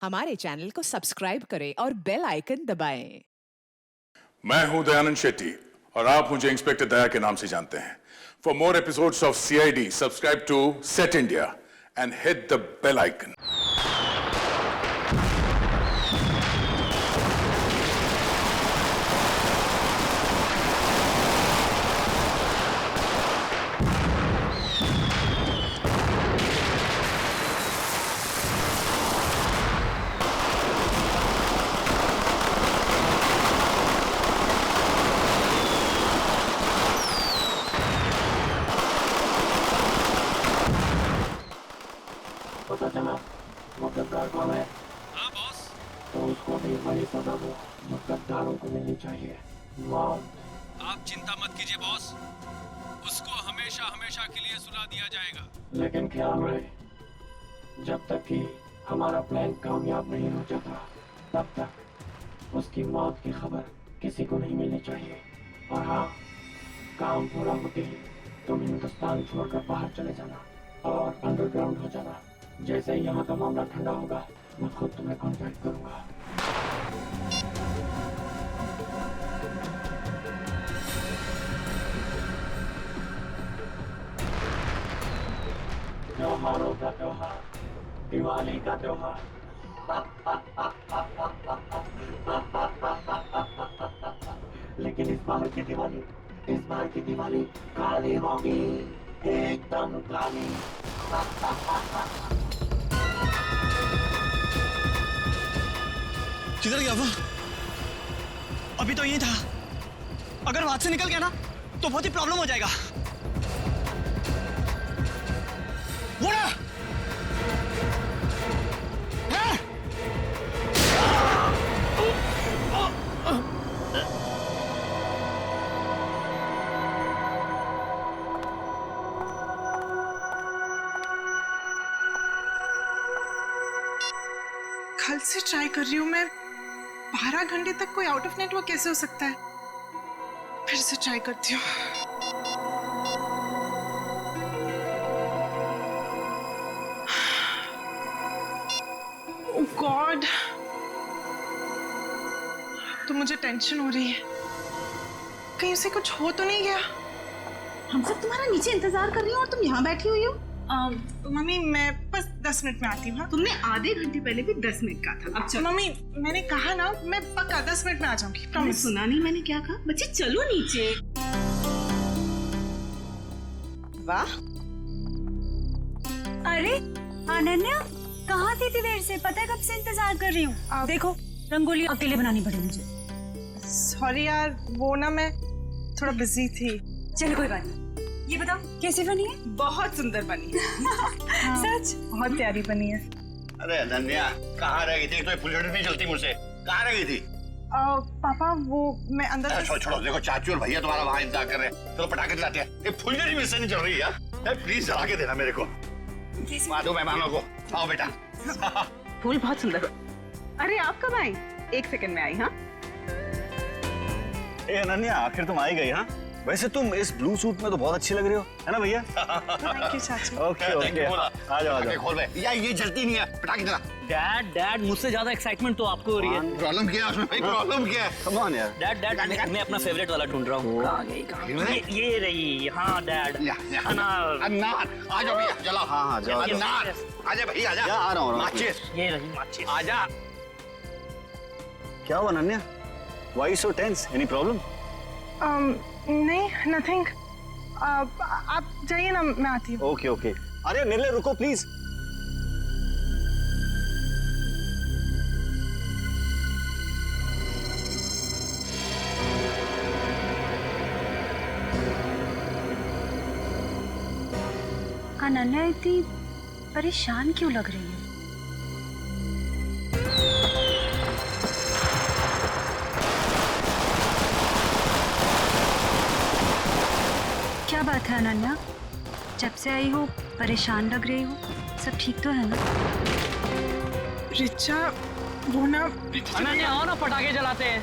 हमारे चैनल को सब्सक्राइब करें और बेल आइकन दबाएं। मैं हूं दयानंद शेट्टी और आप मुझे इंस्पेक्टर दया के नाम से जानते हैं। For more episodes of CID, subscribe to Set India and hit the bell icon. पता चला वो गद्दार कौन है? हाँ बॉस। तो उसको भी वही सजा दो जो गद्दारों को मिलनी चाहिए, मौत। आप चिंता मत कीजिए बॉस, उसको हमेशा हमेशा के लिए सुला दिया जाएगा। लेकिन ख्याल रहे, जब तक कि हमारा प्लान कामयाब नहीं हो जाता तब तक उसकी मौत की खबर किसी को नहीं मिलनी चाहिए। और हाँ, काम पूरा होते ही तुम हिंदुस्तान छोड़कर बाहर चले जाना और अंडरग्राउंड हो जाना। जैसे ही यहाँ का मामला ठंडा होगा मैं खुद तुम्हें कांटेक्ट करूंगा। त्योहारों का त्योहार, दिवाली का त्योहार। लेकिन इस बार की दिवाली काली होगी, एकदम काली। किधर गया वो? अभी तो यही था। अगर वहां से निकल गया ना तो बहुत ही प्रॉब्लम हो जाएगा। वो ना! है? कल से ट्राई कर रही हूँ मैं। 12 घंटे तक कोई आउट ऑफ नेटवर्क कैसे हो सकता है? फिर से ट्राई करती हूँ। ओह गॉड, तो मुझे टेंशन हो रही है, कहीं उसे कुछ हो तो नहीं गया। हम सब तुम्हारा नीचे इंतजार कर रही हो और तुम यहाँ बैठी हुई हो। मम्मी मैं बस 10 मिनट में आती हूँ। हाँ? तुमने आधे घंटे पहले भी 10 मिनट कहा था। अब चलो। मम्मी मैंने कहा ना, मैं पक्का 10 मिनट में आ जाऊंगी, तुमने प्रॉमिस। सुना नहीं मैंने क्या कहा? बच्चे चलो नीचे। वाह, अरे अनन्या, कहाँ थी इतनी देर से? पता है कब से इंतजार कर रही हूँ। देखो रंगोली अकेले बनानी पड़ी मुझे। सॉरी यार, वो ना मैं थोड़ा बिजी थी। चलो कोई बात नहीं। ये बताओ कैसी बनी है? बहुत सुंदर बनी है। सच? बहुत प्यारी बनी है। अरे अनन्या, कहाँ रह गई थी? तो फुलझड़ी नहीं चलती मुझसे। कहाँ रह गई थी? पापा वो मैं अंदर। छोड़ो, देखो चाचू और भैया तुम्हारा वहाँ इंतजार कर रहे हैं। चलो पटाखे चलाते हैं। ये फुलझड़ी मुझसे नहीं चल रही यार। प्लीज जला के देना मेरे को। मार दो मेहमानों को। आओ बेटा। फूल बहुत सुंदर। अरे आप कब आई? 1 सेकंड में आई। हाँ ए अनन्या, आखिर तुम आई गई। हाँ वैसे तुम इस ब्लू सूट में तो बहुत अच्छी लग रही हो, है ना भैया? थैंक यू चाचू। ओके ओके, आ जाओ आ जाओ। खोल बे। यार ये जलती नहीं है, पटाखे चला। डैड मुझसे ज्यादा एक्साइटमेंट तो आपको हो रही है। प्रॉब्लम क्या है उसमें भाई? प्रॉब्लम क्या है? कम ऑन यार। डैड मैं अपना फेवरेट वाला ढूंढ रहा हूँ। कहाँ गई? ये रही। हाँ डैड, अनार। अनार, आ जाओ भैया, जलाओ। हाँ जाओ। अनार, आजा भैया, आजा। आ रहा हूँ। माचिस, ये रही माचिस। आजा। क्या हुआ Ananya? Why so tense? Any problem? नहीं, नथिंग। आप जाइए ना, मैं आती हूँ। Okay okay. अरे निर्ले रुको प्लीज। अनन्या इतनी परेशान क्यों लग रही है? क्या बात है अनन्या? जब से आई हो परेशान लग रही हो। सब ठीक तो है ना? रिचा, वो ना। अनन्या आओ ना, पटाखे जलाते हैं।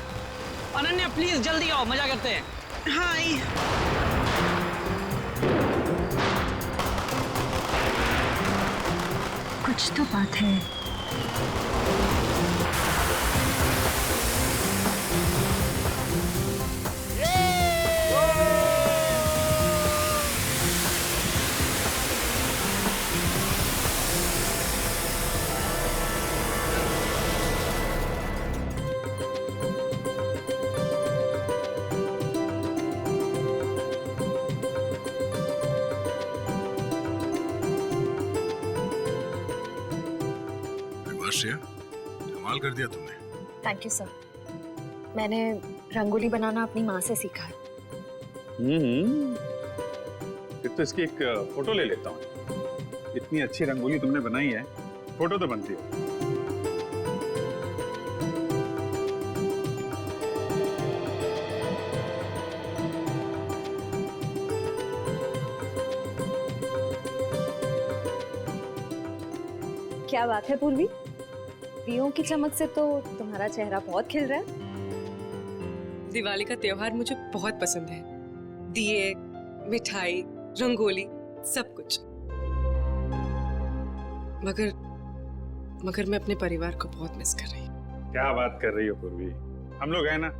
अनन्या प्लीज जल्दी आओ, मजा करते हैं। हाँ आई। कुछ तो बात है। श्रेया, कमाल कर दिया तुमने। Thank you sir. मैंने रंगोली बनाना अपनी माँ से सीखा है। फिर तो इसकी एक फोटो ले लेता हूँ। इतनी अच्छी रंगोली तुमने बनाई है, फोटो तो बनती है। क्या बात है पूर्वी, दियों की चमक से तो तुम्हारा चेहरा बहुत खिल रहा है। दिवाली का त्योहार मुझे बहुत पसंद है। दिए, मिठाई, रंगोली, सब कुछ। मगर मैं अपने परिवार को बहुत मिस कर रही हूँ। क्या बात कर रही हो पूर्वी, हम लोग हैं ना,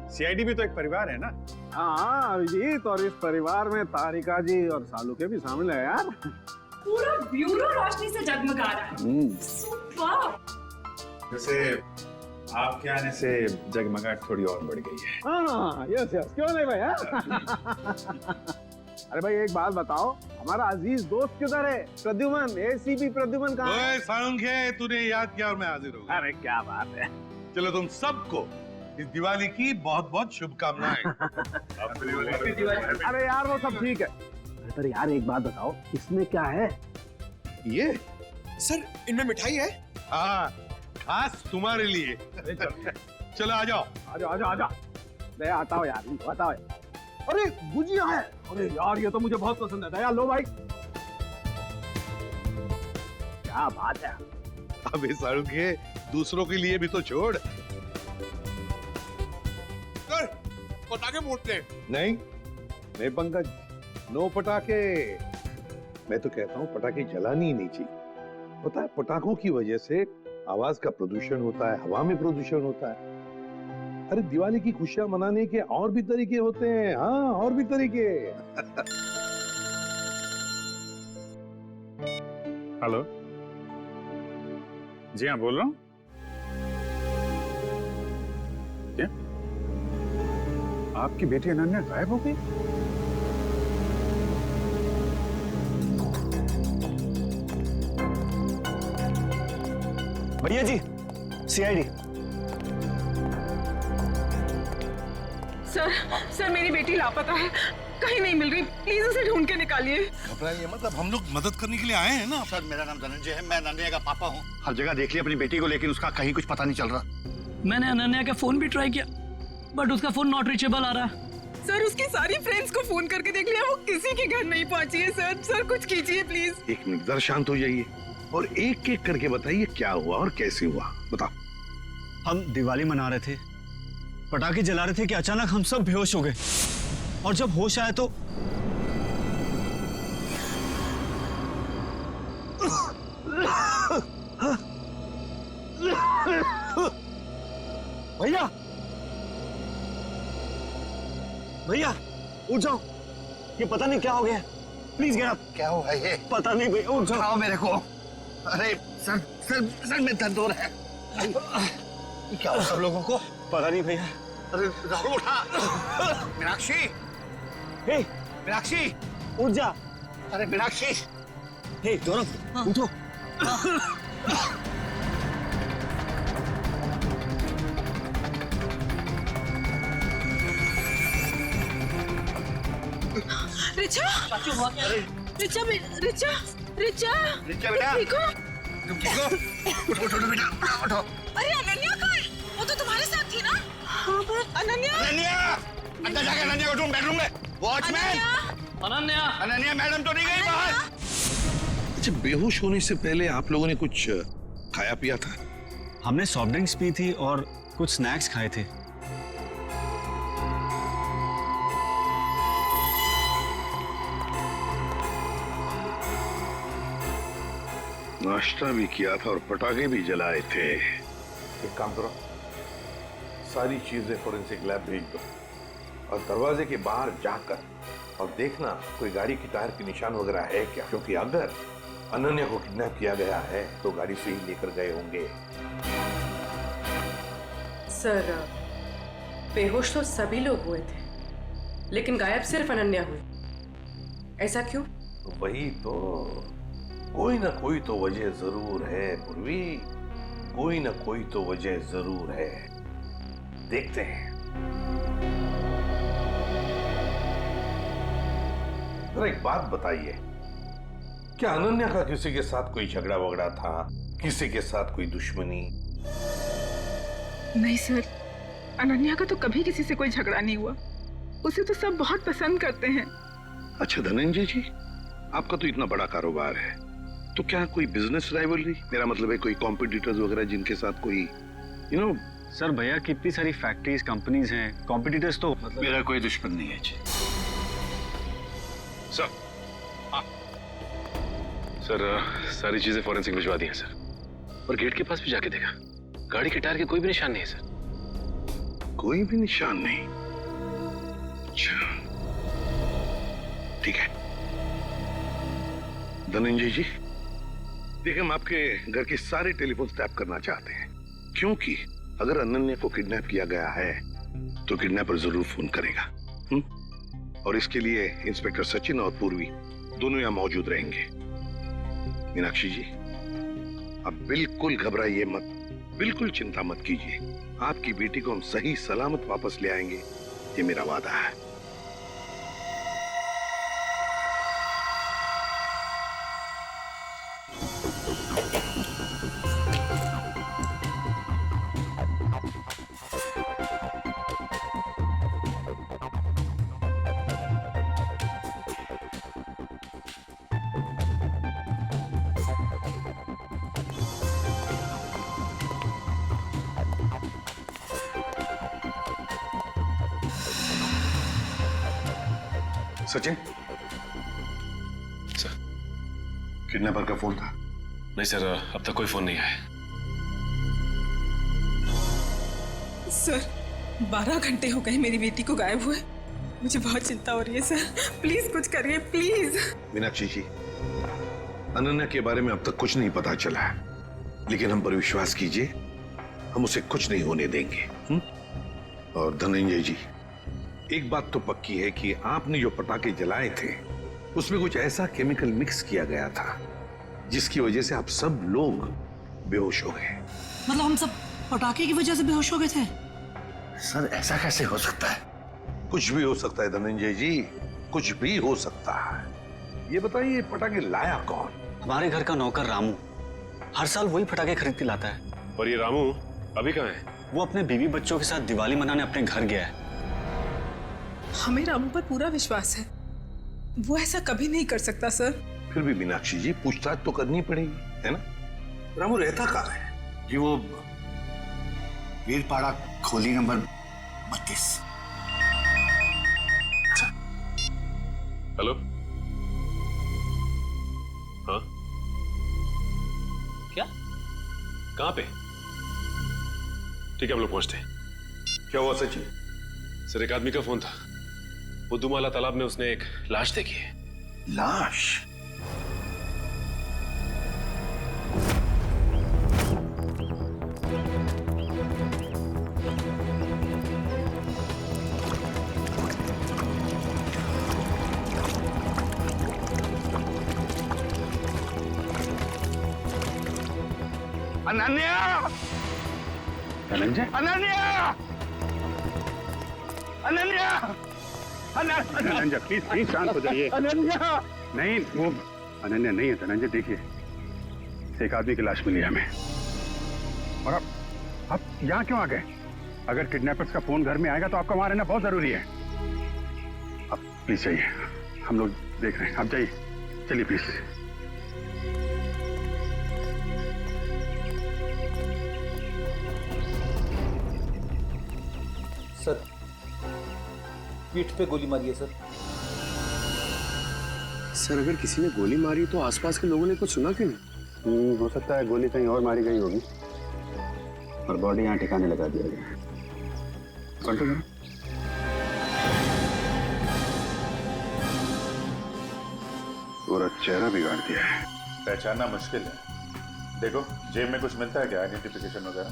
सीआईडी भी तो एक परिवार है ना। हाँ अभिजीत, और इस परिवार में तारिका जी और सालू के भी शामिल है यार। पूरा ब्यूरो रोशनी से जगमगा रहा है। सुपर। जैसे आपके आने से जगमगाहट थोड़ी और बढ़ गई है। हाँ यस यस, क्यों नहीं भाई। अरे भाई एक बात बताओ, हमारा अजीज दोस्त किधर है? प्रद्युमन, एसीपी प्रद्युमन कहाँ है? सारंगे, तूने याद किया और मैं हाजिर हो गया। अरे क्या बात है। चलो तुम सबको इस दिवाली की बहुत बहुत शुभकामनाएं। अरे यार वो सब ठीक है, पर यार एक बात बताओ, इसमें क्या है? ये सर इनमें मिठाई है। हाँ, खास तुम्हारे लिए। चलो आ जाओ। आजा। दया आता हो यार, बताओ। अरे गुजिया है, अरे यार ये तो मुझे बहुत पसंद है। दया लो भाई। क्या बात है। अबे सारंगे, दूसरों के लिए भी तो छोड़। पटाखे फूटते। नहीं पंकज, नो पटाखे। मैं तो कहता हूँ पटाखे जलानी ही नहीं चाहिए। पता है, पटाखों की वजह से आवाज का प्रदूषण होता है, हवा में प्रदूषण होता है। अरे दिवाली की खुशियां मनाने के और भी तरीके होते हैं। हाँ, और भी तरीके। हेलो जी हाँ, बोल रहा हूँ। क्या आपकी बेटी अनन्या गायब हो गई? भैया जी, सीआईडी। सर मेरी बेटी लापता है, कहीं नहीं मिल रही, प्लीज उसे ढूंढ के निकालिए। घबराइए मत, अब हम लोग मदद करने के लिए आए हैं ना। सर मेरा नाम धनंजय है, मैं अनन्या का पापा हूँ। हर जगह देख लिया अपनी बेटी को, लेकिन उसका कहीं कुछ पता नहीं चल रहा। मैंने अनन्या का फोन भी ट्राई किया, बट उसका फोन नॉट रीचेबल आ रहा है। सर उसकी सारी फ्रेंड्स को फोन करके देख लिया, वो किसी के घर नहीं पहुंची है। सर कुछ कीजिए प्लीज। एक मिनट, जरा शांत हो जाइए और एक एक करके बताइए क्या हुआ और कैसे हुआ। बताओ। हम दिवाली मना रहे थे, पटाखे जला रहे थे कि अचानक हम सब बेहोश हो गए, और जब होश आया तो भैया उठ जाओ, ये पता नहीं क्या हो गया। Please get up. क्या हुआ ये? पता नहीं भैया, उठ जाओ मेरे को। अरे सर में दर्द हो रहा है। क्या हुआ सब लोगों को? पता नहीं भैया। अरे राहुल उठा। मीनाक्षी, हे मीनाक्षी उठ जा। अरे मीनाक्षी, हे गौरव उठो। रिचा, रिचा रिचा बेटा, ठीक हो? उठो बेटा, उठो। अरे अनन्या कहाँ है? वो तो तुम्हारे साथ थी ना? हाँ पर अनन्या अंदर जाके अनन्या को ढूंढ, बेडरूम में। वॉचमैन, अनन्या मैडम तो नहीं गई बाहर? अच्छा, बेहोश होने से पहले आप लोगों ने कुछ खाया पिया था? हमने सॉफ्ट ड्रिंक्स पी थी और कुछ स्नैक्स खाए थे। नाश्ता भी किया था और पटाखे भी जलाए थे। एक काम करो, सारी चीजें फोरेंसिक लैब भेज दो और दरवाजे के बाहर जाकर और देखना कोई गाड़ी की टायर के निशान वगैरह है क्या, क्योंकि अगर अनन्या को किडनैप किया गया है तो गाड़ी से ही लेकर गए होंगे। सर बेहोश तो सभी लोग हुए थे, लेकिन गायब सिर्फ अनन्या हुई। ऐसा क्यों? वही तो, कोई ना कोई तो वजह जरूर है पूर्वी। कोई ना कोई तो वजह जरूर है, देखते हैं। जरा एक बात बताइए, क्या अनन्या का किसी के साथ कोई झगड़ा वगड़ा था, किसी के साथ कोई दुश्मनी? नहीं सर, अनन्या का तो कभी किसी से कोई झगड़ा नहीं हुआ। उसे तो सब बहुत पसंद करते हैं। अच्छा धनंजय जी, आपका तो इतना बड़ा कारोबार है, तो क्या कोई बिजनेस राइवलरी, मेरा मतलब है कोई कॉम्पिटिटर्स वगैरह जिनके साथ कोई सर भैया की इतनी सारी फैक्ट्रीज कंपनीज हैं, कॉम्पिटिटर्स तो मेरा कोई दुश्मन नहीं है जी। सर सर सारी चीजें फॉरेंसिक भिजवा दी हैं सर, और गेट के पास भी जाके देखा, गाड़ी के टायर के कोई भी निशान नहीं है सर। कोई भी निशान नहीं? अच्छा ठीक है धनंजय जी, देखिए हम आपके घर के सारे टेलीफोन टैप करना चाहते हैं, क्योंकि अगर अनन्या को किडनैप किया गया है तो किडनैपर जरूर फोन करेगा। और इसके लिए इंस्पेक्टर सचिन और पूर्वी दोनों यहां मौजूद रहेंगे। मीनाक्षी जी, अब बिल्कुल घबराइए मत, बिल्कुल चिंता मत कीजिए, आपकी बेटी को हम सही सलामत वापस ले आएंगे, ये मेरा वादा है। सचिन, सर किडनैपर का फोन था? नहीं सर, अब तक कोई फोन नहीं आया। सर 12 घंटे हो गए मेरी बेटी को गायब हुए। मुझे बहुत चिंता हो रही है सर, प्लीज कुछ करिए प्लीज। मीनाक्षी जी, अनन्या के बारे में अब तक कुछ नहीं पता चला है, लेकिन हम पर विश्वास कीजिए, हम उसे कुछ नहीं होने देंगे। और धनंजय जी, एक बात तो पक्की है कि आपने जो पटाखे जलाए थे उसमें कुछ ऐसा केमिकल मिक्स किया गया था जिसकी वजह से आप सब लोग बेहोश हो गए। मतलब हम सब पटाखे की वजह से बेहोश हो गए थे? सर ऐसा कैसे हो सकता है? कुछ भी हो सकता है धनंजय जी, कुछ भी हो सकता है। ये बताइए पटाखे लाया कौन? हमारे घर का नौकर रामू, हर साल वही पटाखे खरीद के लाता है। और ये रामू अभी कहाँ है? वो अपने बीवी बच्चों के साथ दिवाली मनाने अपने घर गया है। हमें रामू पर पूरा विश्वास है, वो ऐसा कभी नहीं कर सकता सर। फिर भी मीनाक्षी जी, पूछताछ तो करनी पड़ेगी, है ना? रामू रहता कहाँ है? जी वो वीरपाड़ा खोली नंबर 32। हेलो, हाँ क्या? कहाँ पे? ठीक है, हम लोग पहुंचते हैं। क्या हुआ सचिन? सर एक आदमी का फोन था, बुद्धूमाला तालाब में उसने एक लाश देखी है। लाश? अनन्या! धनंजय? अनन्या! अनन्या! धनंजय प्लीज शांत हो जाइए। अनन्या! नहीं, वो अनन्या नहीं है धनंजय। देखिए, एक आदमी की लाश मिली है हमें, और आप यहाँ क्यों आ गए? अगर किडनैपर्स का फोन घर में आएगा तो आपका वहां रहना बहुत जरूरी है। आप प्लीज जाइए, हम लोग देख रहे हैं, आप जाइए, चलिए प्लीज। सर पीठ पे गोली मारी है सर। सर अगर किसी ने गोली मारी तो आसपास के लोगों ने कुछ सुना क्यों नहीं? हो सकता है गोली कहीं और मारी गई होगी और बॉडी यहाँ ठिकाने लगा दिया गया है। कंट्रोल करो। पूरा चेहरा बिगाड़ दिया है। पहचानना मुश्किल है। देखो जेब में कुछ मिलता है क्या, आइडेंटिफिकेशन वगैरह?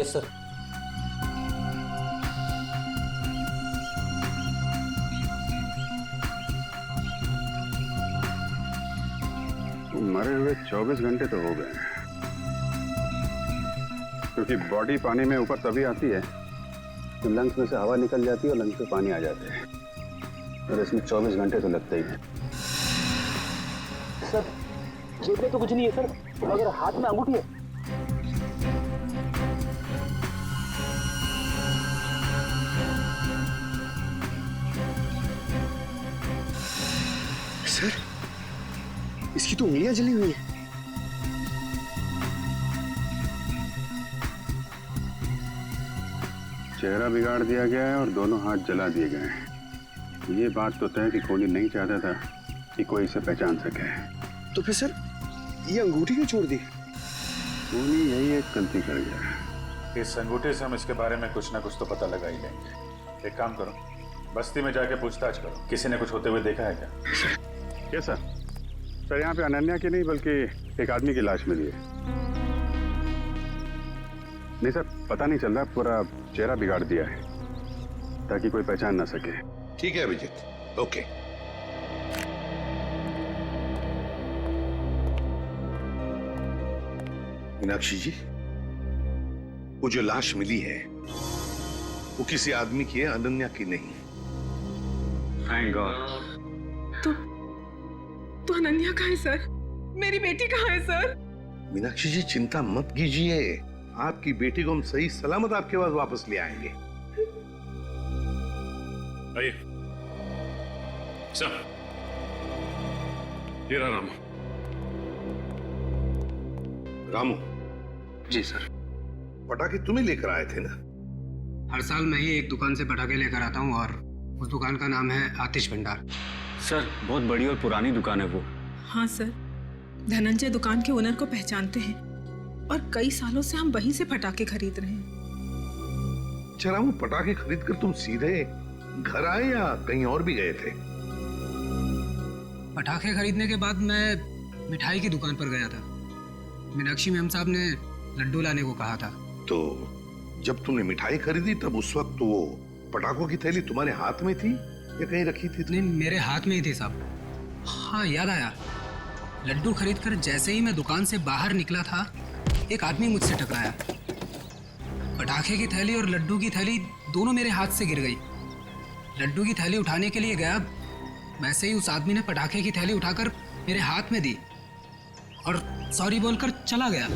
Yes sir. मरे हुए 24 घंटे तो हो गए हैं। क्योंकि बॉडी पानी में ऊपर तभी आती है तो लंग्स में से हवा निकल जाती है और लंग्स में पानी आ जाते हैं, और इसमें 24 घंटे तो लगते ही हैं। सर जेब में तो कुछ नहीं है सर, मगर हाथ में अंगूठी है। सर इसकी तो उंगलियां जली हुई है। चेहरा बिगाड़ दिया गया है और दोनों हाथ जला दिए गए हैं। ये बात तो तय कि कोहली नहीं चाहता था कि कोई इसे पहचान सके। तो फिर सर ये अंगूठी क्यों छोड़ दी? कोहली यही एक गलती कर गया। इस अंगूठे से हम इसके बारे में कुछ ना कुछ तो पता लगा ही लेंगे। एक काम करो, बस्ती में जाके पूछताछ करो, किसी ने कुछ होते हुए देखा है क्या? क्या सर? सर यहाँ पे अनन्या की नहीं बल्कि एक आदमी की लाश मिली है। नहीं सर, पता नहीं चल रहा, पूरा चेहरा बिगाड़ दिया है ताकि कोई पहचान ना सके। ठीक है अभिजीत, ओके। मीनाक्षी जी, वो जो लाश मिली है वो किसी आदमी की है, अनन्या की नहीं। Thank God. तो अनन्या कहाँ है सर? मेरी बेटी कहाँ है सर? मीनाक्षी जी चिंता मत कीजिए, आपकी बेटी को हम सही सलामत आपके पास वापस ले आएंगे। आइए सर, ये रहा रामू। रामू जी सर। पटाखे तुम्हें लेकर आए थे ना? हर साल मैं ही एक दुकान से पटाखे लेकर आता हूँ और उस दुकान का नाम है आतिश भंडार। सर बहुत बड़ी और पुरानी दुकान है वो। हाँ सर, धनंजय दुकान के ओनर को पहचानते हैं और कई सालों से हम वहीं से पटाखे खरीद रहे हैं। अच्छा रामू, पटाखे खरीद कर तुम सीधे घर आए या कहीं और भी गए थे? पटाखे खरीदने के बाद मैं मिठाई की दुकान पर गया था। मीनाक्षी मैम साहब ने लड्डू लाने को कहा था। तो जब तुमने मिठाई खरीदी तब उस वक्त वो पटाखों की थैली तुम्हारे हाथ में थी या कहीं रखी थी? नहीं, मेरे हाथ में ही थी साहब। हाँ याद आया, लड्डू खरीदकर जैसे ही मैं दुकान से बाहर निकला था एक आदमी मुझसे टकराया। पटाखे की थैली और लड्डू की थैली दोनों मेरे हाथ से गिर गई। लड्डू की थैली उठाने के लिए गया, वैसे ही उस आदमी ने पटाखे की थैली उठाकर मेरे हाथ में दी और सॉरी बोलकर चला गया।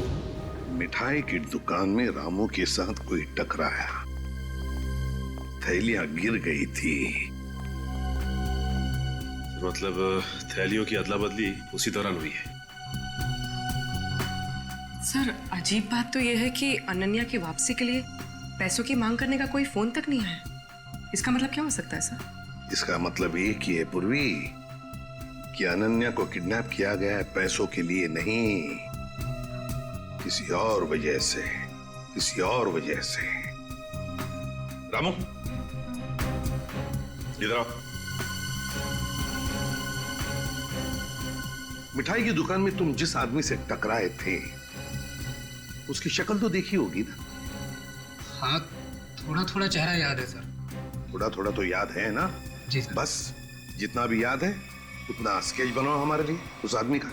मिठाई की दुकान में रामू के साथ कोई टकराया, थैलियां गिर गई थी। मतलब थैलियों की अदला बदली उसी दौरान हुई है। सर अजीब बात तो यह है कि अनन्या की वापसी के लिए पैसों की मांग करने का कोई फोन तक नहीं आया। इसका मतलब क्या हो सकता है सर? इसका मतलब एक ही है पूर्वी कि अनन्या को किडनैप किया गया है पैसों के लिए नहीं, किसी और वजह से, किसी और वजह से। रामू इधर आओ। मिठाई की दुकान में तुम जिस आदमी से टकराए थे उसकी शक्ल तो देखी होगी ना? हाँ, थोड़ा थोड़ा चेहरा याद है सर। थोड़ा थोड़ा तो याद है ना? जी सर। बस जितना भी याद है उतना स्केच बनाओ हमारे लिए उस आदमी का।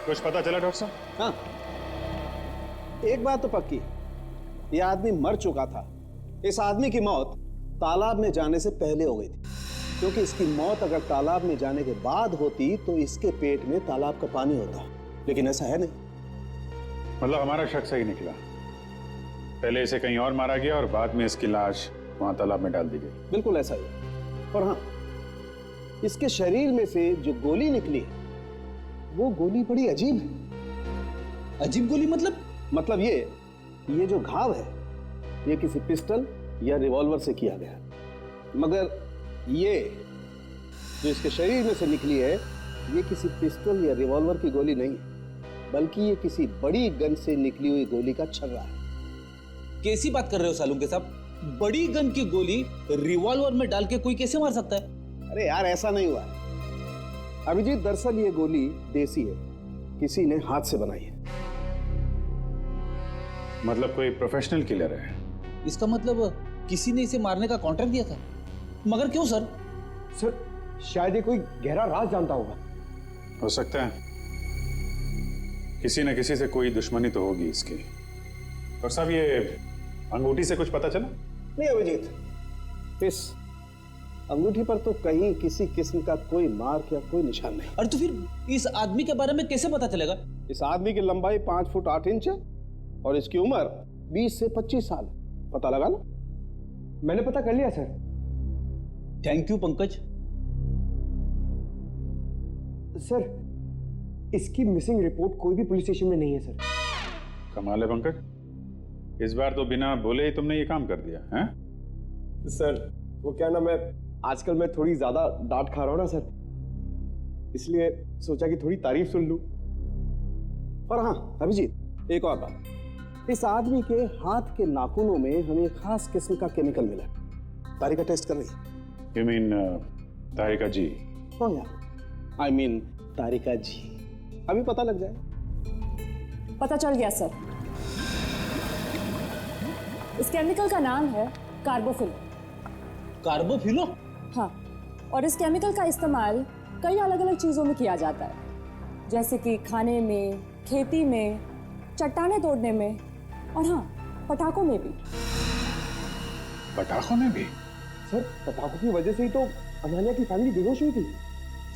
कुछ पता चला डॉक्टर साहब? हाँ, एक बात तो पक्की, ये आदमी मर चुका था। इस आदमी की मौत तालाब में जाने से पहले हो गई थी, क्योंकि इसकी मौत अगर तालाब में जाने के बाद होती तो इसके पेट में तालाब का पानी होता, लेकिन ऐसा है नहीं। मतलब हमारा शक सही निकला, पहले इसे कहीं और मारा गया और बाद में इसकी लाश वहां तालाब में डाल दी गई। बिल्कुल ऐसा ही। और हाँ, इसके शरीर में से जो गोली निकली वो गोली बड़ी अजीब है। अजीब गोली मतलब ये जो घाव है ये किसी पिस्टल या रिवॉल्वर से किया गया, मगर ये जो इसके शरीर में से निकली है ये किसी पिस्टल या रिवॉल्वर की गोली नहीं है, बल्कि ये किसी बड़ी गन से निकली हुई गोली का छर्रा है। कैसी बात कर रहे हो सालुंके साहब? बड़ी गन की गोली रिवॉल्वर में डाल के कोई कैसे मार सकता है? अरे यार ऐसा नहीं हुआ अभिजीत, दरअसल ये गोली देसी है, किसी ने हाथ से बनाई है। मतलब कोई प्रोफेशनल किलर है? इसका मतलब किसी ने इसे मारने का कॉन्ट्रैक्ट दिया था। मगर क्यों सर? सर शायद ये कोई गहरा राज जानता होगा। हो सकता है, किसी न किसी से कोई दुश्मनी तो होगी इसकी। और साहब ये अंगूठी से कुछ पता चला? नहीं अभिजीत, इस अंगूठी पर तो कहीं किसी किस्म का कोई मार्क या कोई निशान नहीं। अरे तो फिर इस आदमी के बारे में कैसे पता चलेगा? इस आदमी की लंबाई 5 फुट 8 इंच है और इसकी उम्र 20 से 25 साल। पता लगा ना? मैंने पता कर लिया sir. Thank you Pankaj. Sir इसकी मिसिंग रिपोर्ट कोई भी पुलिस स्टेशन में नहीं है सर। कमाल है पंकज, इस बार तो बिना बोले ही तुमने ये काम कर दिया है? सर वो क्या ना, मैं आजकल मैं थोड़ी ज्यादा डांट खा रहा हूं ना सर, इसलिए सोचा कि थोड़ी तारीफ सुन लूं। पर हाँ अभिजीत, एक और बात, इस आदमी के हाथ के नाखूनों में हमें खास किस्म का केमिकल मिला। तारिका टेस्ट कर रही है। You mean तारिका जी? हाँ यार, I mean तारिका जी। अभी पता लग जाए। पता चल गया सर। इस केमिकल का नाम है कार्बोफिल। कार्बोफिलो? हाँ, और इस केमिकल का इस्तेमाल कई अलग अलग चीज़ों में किया जाता है, जैसे कि खाने में, खेती में, चट्टानें तोड़ने में और हाँ, पटाखों में भी। पटाखों में भी? सर पटाखों की वजह से ही तो अनन्या की फैमिली बेहोश हुई थी।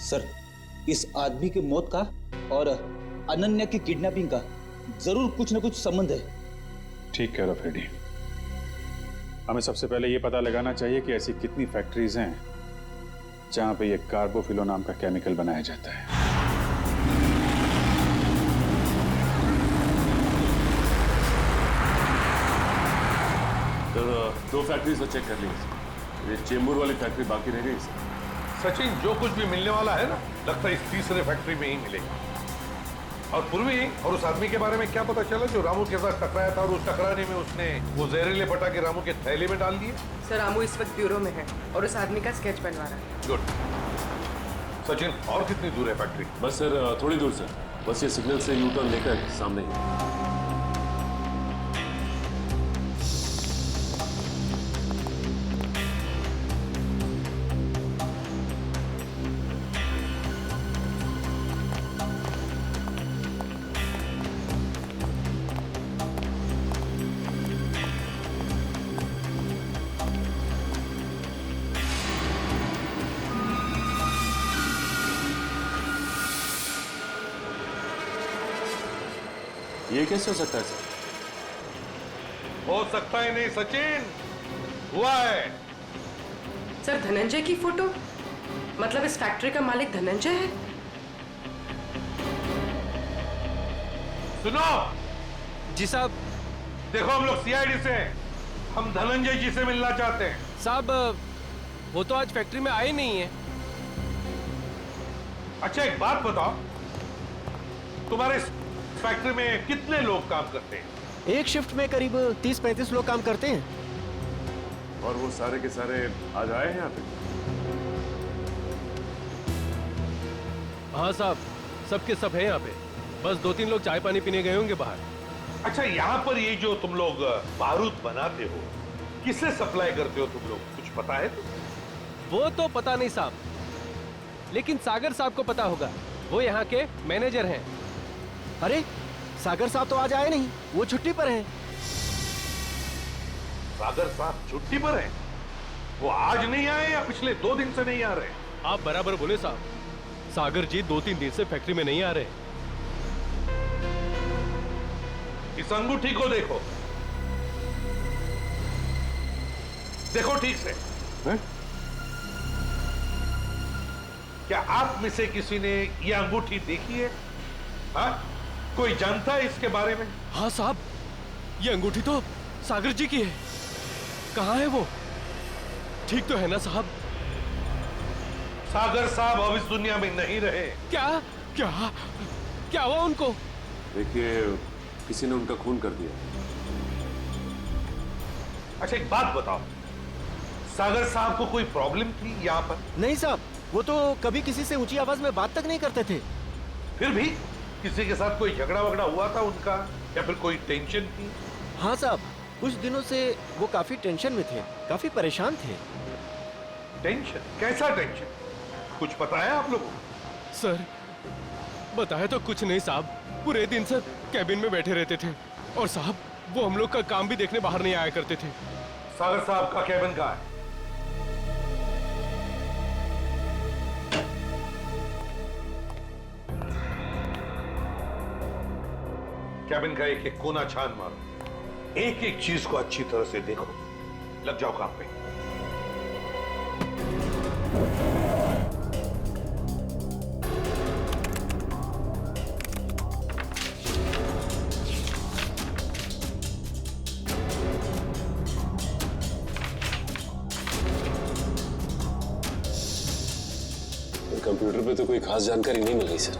सर इस आदमी की मौत का और अनन्या की किडनैपिंग का जरूर कुछ न कुछ संबंध है। ठीक कह रहे हो फ्रेडी। हमें सबसे पहले ये पता लगाना चाहिए कि ऐसी कितनी फैक्ट्रीज हैं जहां पे ये कार्बोफिलो नाम का केमिकल बनाया जाता है। सर 2 फैक्ट्रीज तो चेक कर ली, ये चेंबूर वाली फैक्ट्री बाकी रह गई। सचिन, जो कुछ भी मिलने वाला है ना, लगता है इस तीसरे फैक्ट्री में ही मिलेगा। और पूर्वी और उस आदमी के बारे में क्या पता चला जो रामू के साथ टकराया था और उस टकराने में उसने वो जहरीले पटाखे रामू के थैले में डाल दिए? सर रामू इस वक्त ब्यूरो में है और उस आदमी का स्केच बनवा रहा है। गुड। सचिन, और कितनी दूर है फैक्ट्री? बस सर थोड़ी दूर सर, बस ये सिग्नल से यू टर्न लेकर सामने ही। ये कैसे हो सकता है सर? हो सकता है नहीं सचिन, हुआ है। सर धनंजय की फोटो, मतलब इस फैक्ट्री का मालिक धनंजय है? सुनो जी साहब। देखो हम लोग सीआईडी से हैं, हम धनंजय जी से मिलना चाहते हैं। साहब वो तो आज फैक्ट्री में आए नहीं है। अच्छा एक बात बताओ, तुम्हारे फैक्ट्री में कितने लोग काम करते हैं? एक शिफ्ट में करीब 30-35 लोग काम करते हैं। और वो सारे के सारे आज आए हैं यहाँ पे? हाँ साहब, सबके सब है यहाँ पे, बस 2-3 लोग चाय पानी पीने गए होंगे बाहर। अच्छा यहाँ पर ये जो तुम लोग बारूद बनाते हो, किसे सप्लाई करते हो तुम लोग, कुछ पता है? वो तो पता नहीं साहब, लेकिन सागर साहब को पता होगा, वो यहाँ के मैनेजर हैं। अरे सागर साहब तो आज आए नहीं, वो छुट्टी पर हैं। सागर साहब छुट्टी पर हैं? वो आज नहीं आए या पिछले 2 दिन से नहीं आ रहे? आप बराबर बोले साहब, सागर जी 2-3 दिन से फैक्ट्री में नहीं आ रहे। इस अंगूठी को देखो, देखो ठीक से। है? क्या आप में से किसी ने ये अंगूठी देखी है? हाँ? कोई जानता है इसके बारे में? हाँ साहब, ये अंगूठी तो सागर जी की है। कहाँ है वो? ठीक तो है ना साहब? सागर साहब अब इस दुनिया में नहीं रहे। क्या क्या क्या हुआ उनको? देखिए, किसी ने उनका खून कर दिया। अच्छा एक बात बताओ, सागर साहब को कोई प्रॉब्लम थी यहाँ पर? नहीं साहब, वो तो कभी किसी से ऊंची आवाज में बात तक नहीं करते थे। फिर भी किसी के साथ कोई झगड़ा वगड़ा हुआ था उनका, या फिर कोई टेंशन थी? हाँ साहब, कुछ दिनों से वो काफी टेंशन में थे, काफी परेशान थे। टेंशन? कैसा टेंशन? कुछ पता है आप लोगों को? सर बताया तो कुछ नहीं साहब, पूरे दिन सर कैबिन में बैठे रहते थे और साहब वो हम लोग का काम भी देखने बाहर नहीं आया करते थे। सागर साहब का कैबिन कहाँ है? कैबिन का एक एक कोना छान मारो, एक एक चीज को अच्छी तरह से देखो, लग जाओ काम पे। कंप्यूटर पे तो कोई खास जानकारी नहीं मिल रही सर।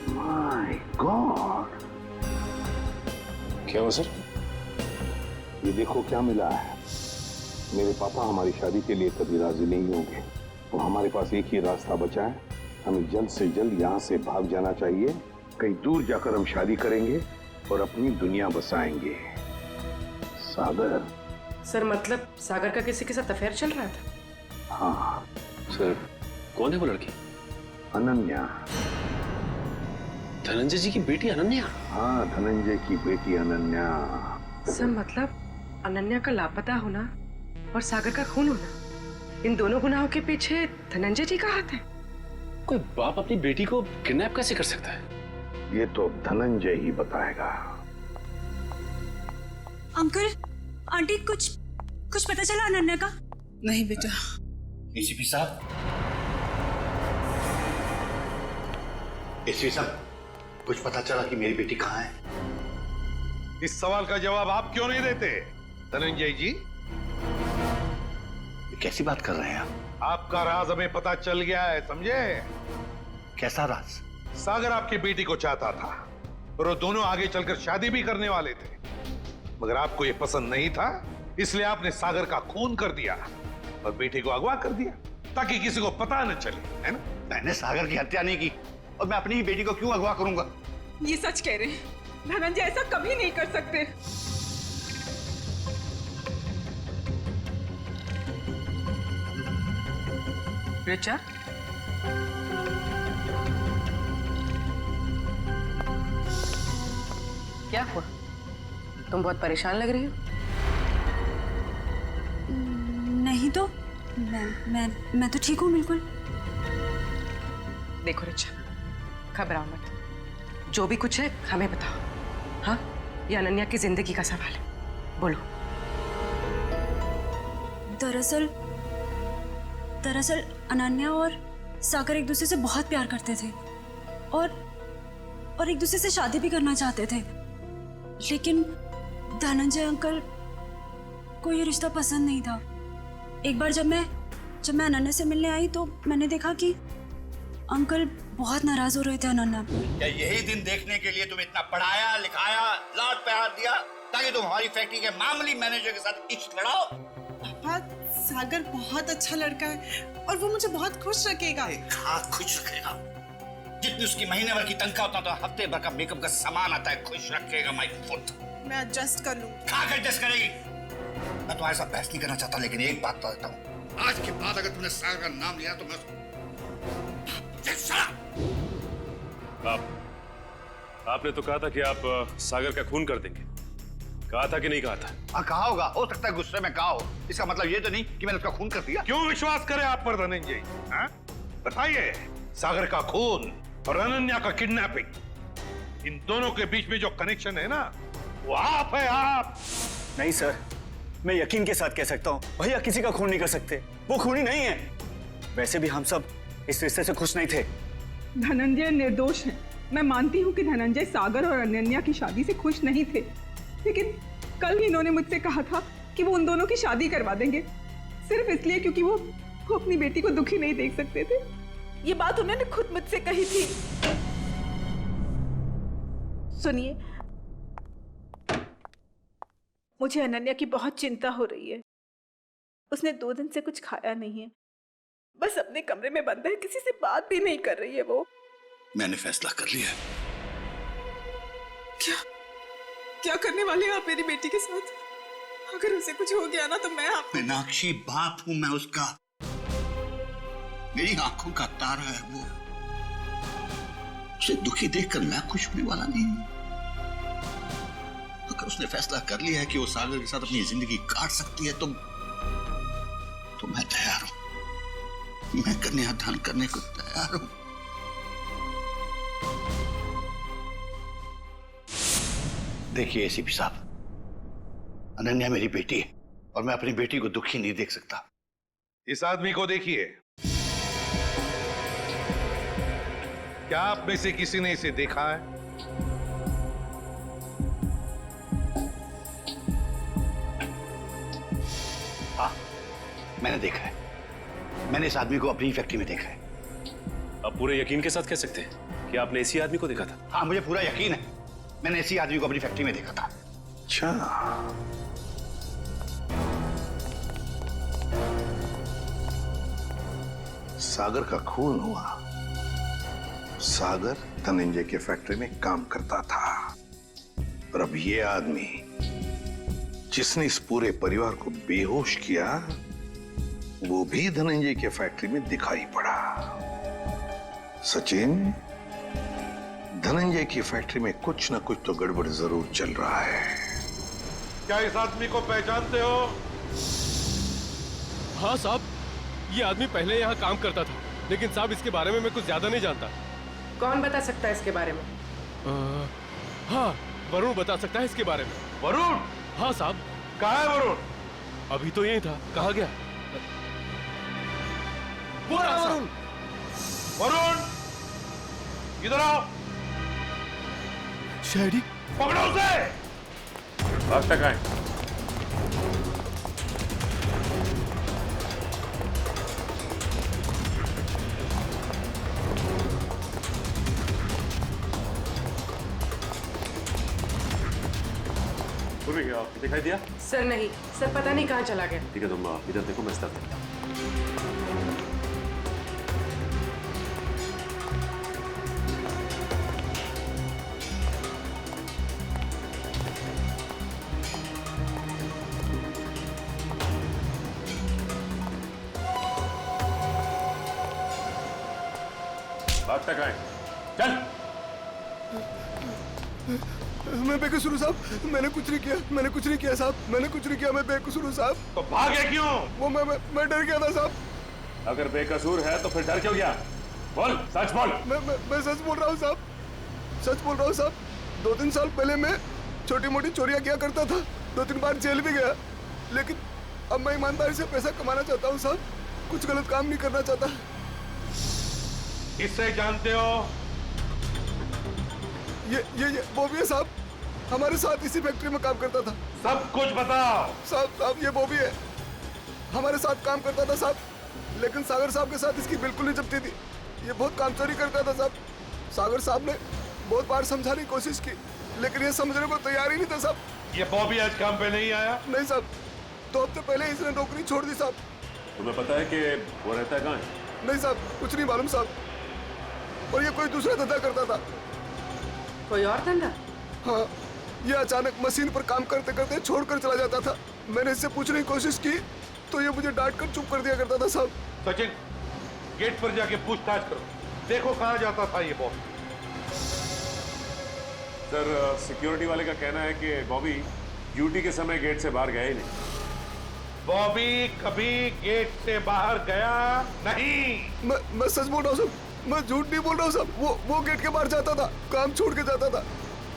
माय गॉड, क्या हुआ सर? ये देखो क्या मिला है। मेरे पापा हमारी शादी के लिए कभी राजी नहीं होंगे, तो हमारे पास एक ही रास्ता बचा है, हमें जल्द से जल्द यहाँ से भाग जाना चाहिए। कहीं दूर जाकर हम शादी करेंगे और अपनी दुनिया बसाएंगे। सागर। सर मतलब सागर का किसी के साथ अफेयर चल रहा था? हाँ सर। कौन है वो लड़की? अनन्या। धनंजय जी की बेटी अनन्या? हाँ, धनंजय की बेटी अनन्या। सर मतलब अनन्या का लापता होना और सागर का खून होना, इन दोनों गुनाहों के पीछे धनंजय जी का हाथ है? कोई बाप अपनी बेटी को किडनैप कैसे कर सकता है? ये तो धनंजय ही बताएगा। अंकल, आंटी, कुछ पता चला अनन्या का? नहीं बेटा। एसीपी साहब, एसीपी साहब, कुछ पता चला कि मेरी बेटी कहाँ है? इस सवाल का जवाब आप क्यों नहीं देते धनंजय जी? कैसी बात कर रहे हैं आप? आपका राज हमें पता चल गया है, समझे? कैसा राज? सागर आपकी बेटी को चाहता था और वो दोनों आगे चलकर शादी भी करने वाले थे, मगर आपको ये पसंद नहीं था, इसलिए आपने सागर का खून कर दिया और बेटी को अगवा कर दिया ताकि किसी को पता न चले, है ना? मैंने सागर की हत्या नहीं की और मैं अपनी ही बेटी को क्यों अगवा करूंगा? ये सच कह रहे हैं, धनंजय ऐसा कभी नहीं कर सकते। रिचा, क्या हुआ? तुम बहुत परेशान लग रही हो। नहीं तो मैं तो ठीक हूँ बिल्कुल। देखो रिचा, घबराओ मत, जो भी कुछ है हमें बताओ। हाँ, ये अनन्या की जिंदगी का सवाल है, बोलो। दरअसल अनन्या और सागर एक दूसरे से बहुत प्यार करते थे और एक दूसरे से शादी भी करना चाहते थे, लेकिन धनंजय अंकल को ये रिश्ता पसंद नहीं था। एक बार जब मैं अनन्या से मिलने आई तो मैंने देखा कि अंकल बहुत नाराज हो रहे थे अनन्या। क्या यही दिन देखने के लिए तुम इतना पढ़ाया लिखाया, लाड प्यार दिया ताकि तुम हमारी फैक्ट्री के मामूली मैनेजर के साथ इश्क लड़ाओ? पापा, सागर बहुत अच्छा लड़का है और वो मुझे बहुत खुश रखेगा। हाँ, खुश रखेगा। जितनी उसकी महीने भर की तनख्वाह उतना तो हफ्ते भर का मेकअप का सामान आता है। खुश रखेगा माय फुट। मैं एडजस्ट कर लूँ। कहाँ एडजस्ट करेगी? मैं तुम्हारे साथ बहस नहीं करना चाहता, लेकिन एक बात तो देता हूँ, आज के बाद अगर तुमने सागर का नाम लिया तो मैं आपने तो कहा था कि आप सागर का खून कर देंगे, कहा था कि नहीं कहा था? हाँ, कहा होगा, हो सकता है गुस्से में कहा हो। इसका मतलब ये तो नहीं कि मैंने उसका खून कर दिया। क्यों विश्वास करें आप पर धनंजय? बताइए, सागर का खून और अनन्या का किडनैपिंग, इन दोनों के बीच में जो कनेक्शन है ना, वो आप है, आप। नहीं सर, मैं यकीन के साथ कह सकता हूँ, भैया किसी का खून नहीं कर सकते, वो खूनी नहीं है। वैसे भी हम सब इस रिश्ते से खुश नहीं थे। धनंजय निर्दोष है। मैं मानती हूँ कि धनंजय सागर और अनन्या की शादी से खुश नहीं थे, लेकिन कल इन्होंने मुझसे कहा था कि वो उन दोनों की शादी करवा देंगे सिर्फ इसलिए क्योंकि वो अपनी बेटी को दुखी नहीं देख सकते थे। ये बात उन्होंने खुद मुझसे कही थी। सुनिए, मुझे अनन्या की बहुत चिंता हो रही है। उसने 2 दिन से कुछ खाया नहीं है, बस अपने कमरे में बंद है, किसी से बात भी नहीं कर रही है वो। मैंने फैसला कर लिया है। क्या करने वाले हैं आप मेरी बेटी के साथ? अगर उसे कुछ हो गया ना तो मैं मीनाक्षी, बाप हूं मैं उसका, मेरी आंखों का तारा है वो। उसे दुखी देखकर मैं खुश होने वाला नहीं हूं। अगर उसने फैसला कर लिया है कि वो सागर के साथ अपनी जिंदगी काट सकती है तो मैं तैयार हूं। मैं कन्यादान करने को तैयार हूं। देखिए एसीपी साहब, अनन्या मेरी बेटी है और मैं अपनी बेटी को दुखी नहीं देख सकता। इस आदमी को देखिए, क्या आप में से किसी ने इसे देखा है? हाँ, मैंने देखा है। मैंने इस आदमी को अपनी फैक्ट्री में देखा है। आप पूरे यकीन के साथ कह सकते हैं कि आपने इसी आदमी को देखा था? हाँ, मुझे पूरा यकीन है। मैंने इसी आदमी को अपनी फैक्ट्री में देखा था। अच्छा, सागर का खून हुआ। सागर धनंजय के फैक्ट्री में काम करता था और अब ये आदमी जिसने इस पूरे परिवार को बेहोश किया वो भी धनंजय के फैक्ट्री में दिखाई पड़ा। सचिन, धनंजय की फैक्ट्री में कुछ ना कुछ तो गड़बड़ जरूर चल रहा है। क्या इस आदमी को पहचानते हो? हाँ साहब, ये आदमी पहले यहाँ काम करता था, लेकिन साहब इसके बारे में मैं कुछ ज्यादा नहीं जानता। कौन बता सकता है इसके बारे में? हाँ, वरुण बता सकता है इसके बारे में। वरुण? हाँ साहब। कहाँ है वरुण? अभी तो यही था, कहाँ गया? वो रहा वरुण। वरुण, इधर आओ। शहरी, पकड़ो उसे। अब तक आए। दिखाई दिया? सर नहीं, सर पता नहीं कहाँ चला गया। ठीक है, तुम इधर देखो, मैं इस तरफ देखता हूं। बात तक आए, चल। मैं बेकसूर हूँ साहब, मैंने कुछ नहीं किया, मैंने कुछ नहीं किया साहब, मैंने कुछ नहीं किया, मैं बेकसूर हूँ साहब। तो भागे क्यों? वो मैं डर गया था साहब। अगर बेकसूर है तो फिर डर क्यों गया? बोल, सच बोल। मैं सच बोल रहा हूँ साहब, सच बोल रहा हूँ साहब। 2-3 साल पहले मैं छोटी मोटी चोरियां किया करता था, 2-3 बार जेल भी गया, लेकिन अब मैं ईमानदारी से पैसा कमाना चाहता हूँ साहब, कुछ गलत काम नहीं करना चाहता। इससे जानते हो? ये बॉबी है साहब, हमारे साथ इसी फैक्ट्री में काम करता था। सब कुछ बताओ। साहब ये बॉबी है, हमारे साथ काम करता था साहब, लेकिन सागर साहब के साथ इसकी बिल्कुल नहीं जमती थी। ये बहुत काम चोरी करता था साहब। सागर साहब ने बहुत बार समझाने की कोशिश की, लेकिन ये समझने को तैयार ही नहीं था साहब। ये बॉबी आज काम पे नहीं आया? नहीं साहब, 2 हफ्ते पहले इसने नौकरी छोड़ दी साहब। तुम्हें पता है कि वो रहता कहाँ है? नहीं साहब, कुछ नहीं मालूम साहब, और ये कोई दूसरा धंधा करता था। कोई और धंधा? हाँ, ये अचानक मशीन पर काम करते करते छोड़कर चला जाता था। मैंने इससे पूछने की कोशिश की तो ये मुझे डांट कर चुप कर दिया करता था साहब। सचिन, गेट पर जाके पूछताछ करो, देखो कहाँ जाता था ये बॉबी। सर, सिक्योरिटी वाले का कहना है कि बॉबी ड्यूटी के समय गेट से बाहर गया ही नहीं। बॉबी कभी गेट से बाहर गया नहीं। मैं सच बोल रहा हूँ साहब, मैं झूठ नहीं बोल रहा हूँ साहब। वो गेट के बाहर जाता था, काम छोड़ के जाता था।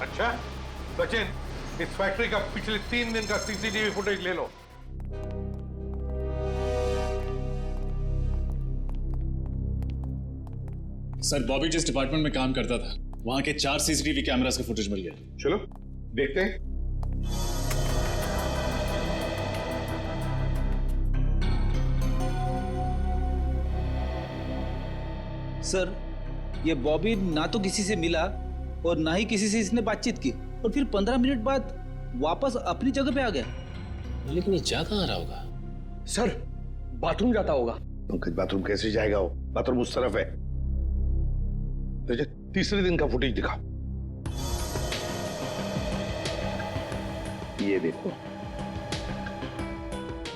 अच्छा सचिन, इस फैक्ट्री का पिछले 3 दिन का सीसीटीवी फुटेज ले लो। सर, बॉबी जिस डिपार्टमेंट में काम करता था वहां के 4 सीसीटीवी कैमरास का फुटेज मिल गया। चलो देखते हैं। सर, ये बॉबी ना तो किसी से मिला और ना ही किसी से इसने बातचीत की, और फिर 15 मिनट बाद वापस अपनी जगह पे आ गया। लेकिन ये जा कहाँ रहा होगा? सर, बाथरूम जाता होगा। पंकज, बाथरूम कैसे जाएगा वो? बाथरूम उस तरफ है। तो तीसरे दिन का फुटेज दिखाओ। ये देखो,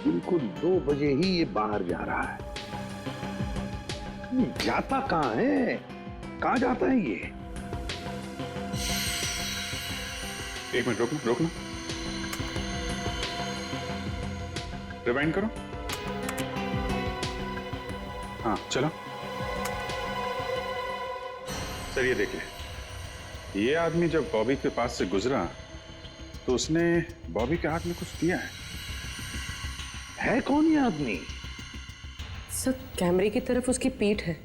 बिल्कुल 2 बजे ही ये बाहर जा रहा है। ये जाता कहाँ है? कहाँ जाता है ये? एक मिनट रोकना। रिवाइंड करो। हाँ, चलो। सर, ये देखिए, ये आदमी जब बॉबी के पास से गुजरा तो उसने बॉबी के हाथ में कुछ दिया है कौन ये आदमी? सर, कैमरे की तरफ उसकी पीठ है,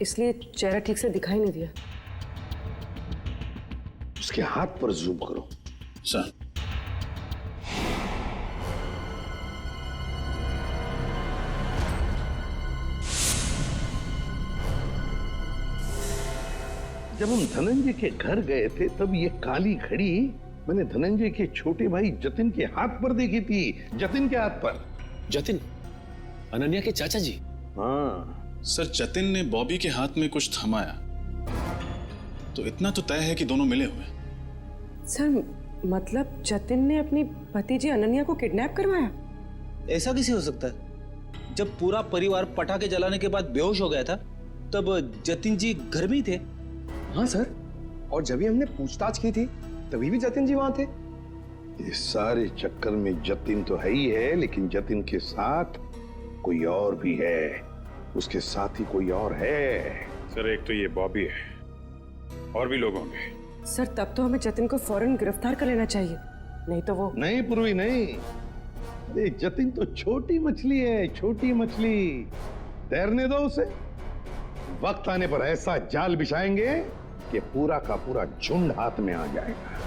इसलिए चेहरा ठीक से दिखाई नहीं दिया। उसके हाथ पर जूम करो। सर, जब हम धनंजय के घर गए थे तब ये काली घड़ी मैंने धनंजय के छोटे भाई जतिन के हाथ पर देखी थी। जतिन के हाथ पर। जतिन, अनन्या के चाचा जी? हाँ सर, जतिन ने बॉबी के हाथ में कुछ थमाया, तो इतना तो तय है कि दोनों मिले हुए। सर, मतलब जतिन ने अपनी भतीजी अनन्या को किडनैप करवाया? ऐसा कैसे हो सकता है? जब पूरा परिवार पटाखे जलाने के बाद बेहोश हो गया था तब जतिन जी घर में ही थे। हाँ सर, और जब भी हमने पूछताछ की थी तभी भी जतिन जी वहां थे। इस सारे चक्कर में जतिन तो है ही है, लेकिन जतिन के साथ कोई और भी है। उसके साथ ही कोई और है। सर, एक तो ये बॉबी है, और भी लोग होंगे। सर, तब तो हमें जतिन को फौरन गिरफ्तार कर लेना चाहिए, नहीं तो वो। नहीं पूर्वी, नहीं। अरे जतिन तो छोटी मछली है, छोटी मछली। तैरने दो उसे। वक्त आने पर ऐसा जाल बिछाएंगे कि पूरा का पूरा झुंड हाथ में आ जाएगा।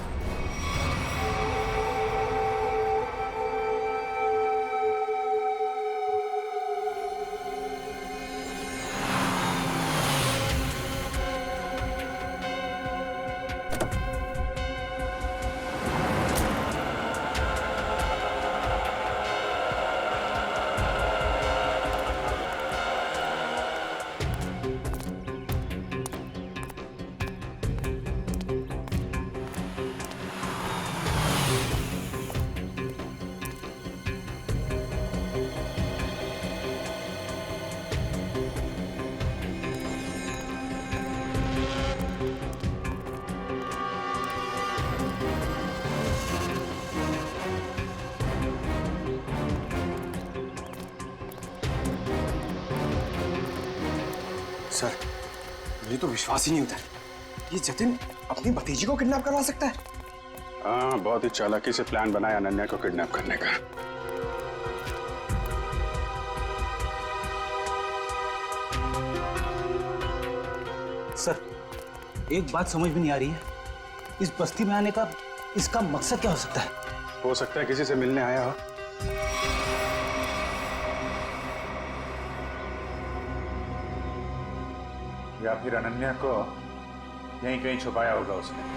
सर, मुझे तो विश्वास ही नहीं होता। ये जतिन अपनी भतीजी को किडनैप करवा सकता है? हाँ, बहुत ही चालाकी से प्लान बनाया अनन्या को किडनैप करने का। सर, एक बात समझ में नहीं आ रही है, इस बस्ती में आने का इसका मकसद क्या हो सकता है? हो सकता है किसी से मिलने आया हो। या फिर अनन्या को यहीं कहीं छुपाया होगा उसने।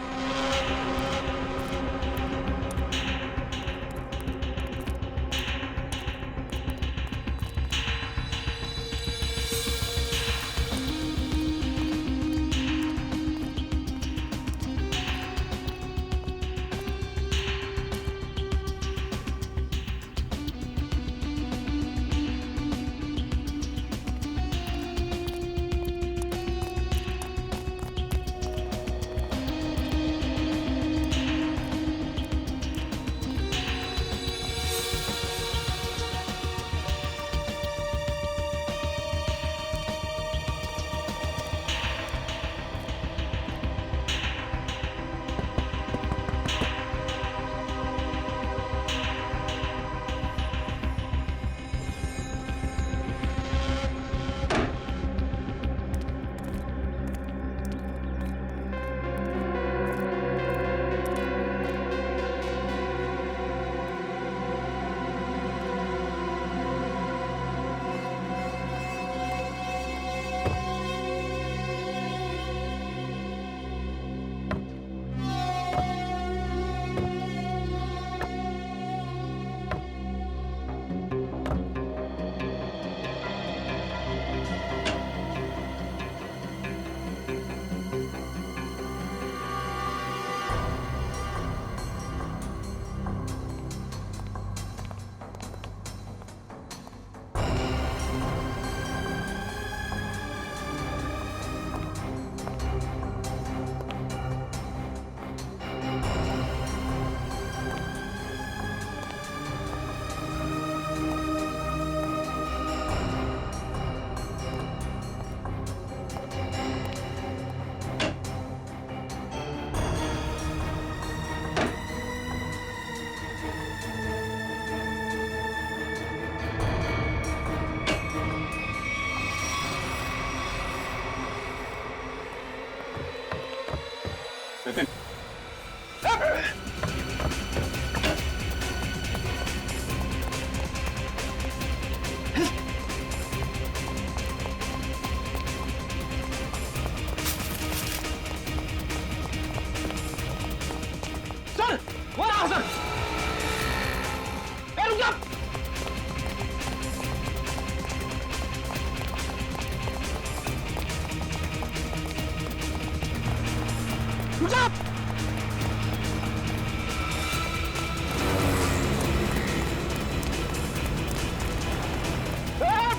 रुक जा।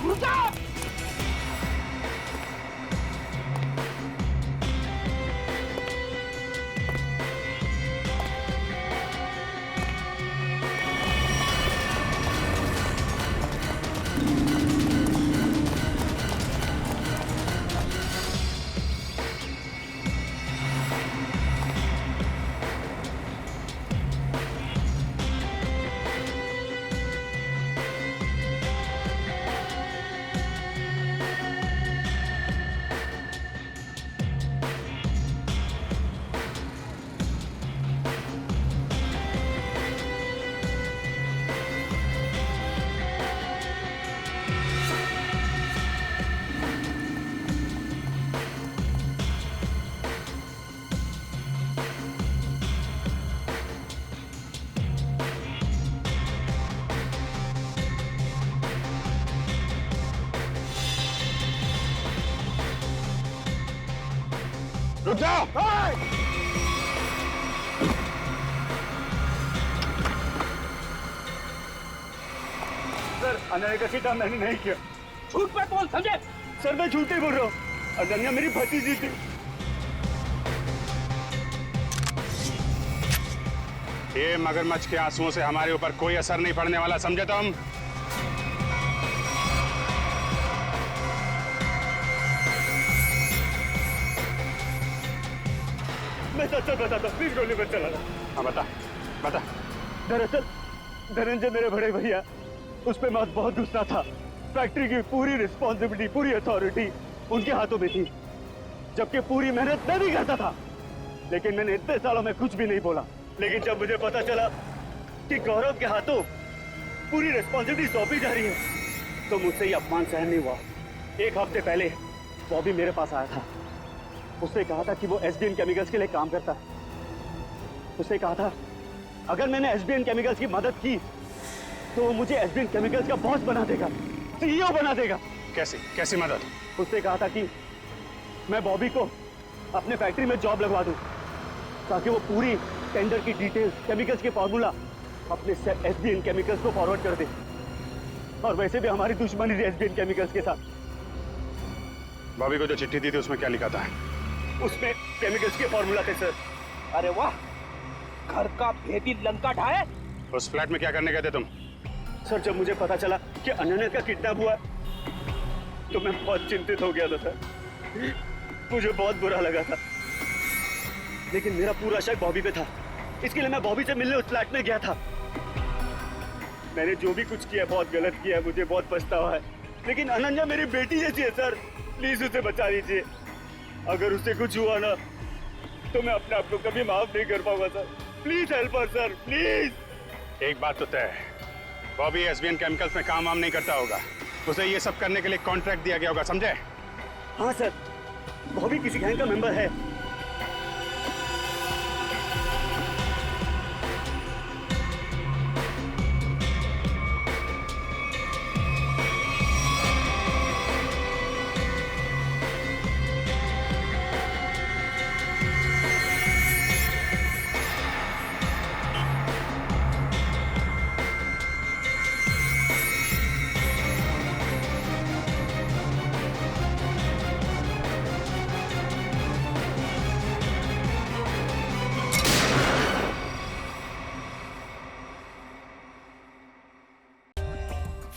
रुक जा। रुक जाओ। सर अनन्या का सीटा मैंने नहीं किया। झूठ पे बोल, समझे? सर मैं झूठ ही बोल रहा हूँ। अनन्या मेरी भतीजी थी। ये मगरमच्छ के आंसुओं से हमारे ऊपर कोई असर नहीं पड़ने वाला, समझे तुम? मैं सच बताता, प्लीज गोली मत चलाना। हाँ बता बता। दरअसल धनंजय मेरे बड़े भैया, उस पे मैं बहुत गुस्सा था। फैक्ट्री की पूरी रिस्पॉन्सिबिलिटी, पूरी अथॉरिटी उनके हाथों में थी, जबकि पूरी मेहनत मैं भी करता था। लेकिन मैंने इतने सालों में कुछ भी नहीं बोला। लेकिन जब मुझे पता चला कि गौरव के हाथों पूरी रिस्पॉन्सिबिलिटी सौंपी जा रही है, तो मुझसे ये अपमान सहन नहीं हुआ। एक हफ्ते पहले बॉबी मेरे पास आया था। उसने कहा था कि वो एसबीएन केमिकल्स के लिए काम करता है। उसने कहा था अगर मैंने एसबीएन केमिकल्स की मदद की तो वो मुझे एसबीएन केमिकल्स का बॉस बना देगा, सीईओ बना देगा। कैसी कैसी मदद? उसने कहा था कि मैं बॉबी को अपने फैक्ट्री में जॉब लगवा दूं, ताकि वो पूरी टेंडर की डिटेल्स, केमिकल्स के फॉर्मूला अपने एसबीएन केमिकल्स को फॉरवर्ड कर दे। और वैसे भी हमारी दुश्मनी थी एसबीएन केमिकल्स के साथ। बॉबी को जो चिट्ठी दी थी उसमें क्या लिखा था? उसमें केमिकल्स के फॉर्मूला थे सर। अरे वाह, घर का भेदी लंका ढाए। उस फ्लैट में क्या करने गए थे तुम? सर जब मुझे पता चला कि अनन्या का किडनैप हुआ तो मैं बहुत चिंतित हो गया था सर। मुझे बहुत बुरा लगा था, लेकिन मेरा पूरा शक बॉबी पे था। इसके लिए मैं बॉबी से मिलने उस फ्लैट में गया था। मैंने जो भी कुछ किया बहुत गलत किया, मुझे बहुत पछतावा है। लेकिन अनन्या मेरी बेटी जैसी है सर, प्लीज उसे बचा लीजिए। अगर उससे कुछ हुआ ना तो मैं अपने आप को कभी माफ नहीं कर पाऊंगा sir. Please help us sir, please. एक बात तो तय है, बॉबी एसबीएन केमिकल्स में काम वाम नहीं करता होगा। उसे ये सब करने के लिए कॉन्ट्रैक्ट दिया गया होगा, समझे? हाँ सर, बॉबी किसी गैंग का मेंबर है।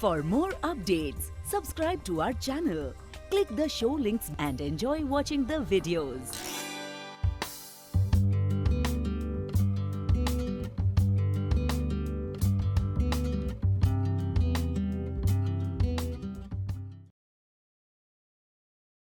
For more updates, subscribe to our channel, click the show links and enjoy watching the videos.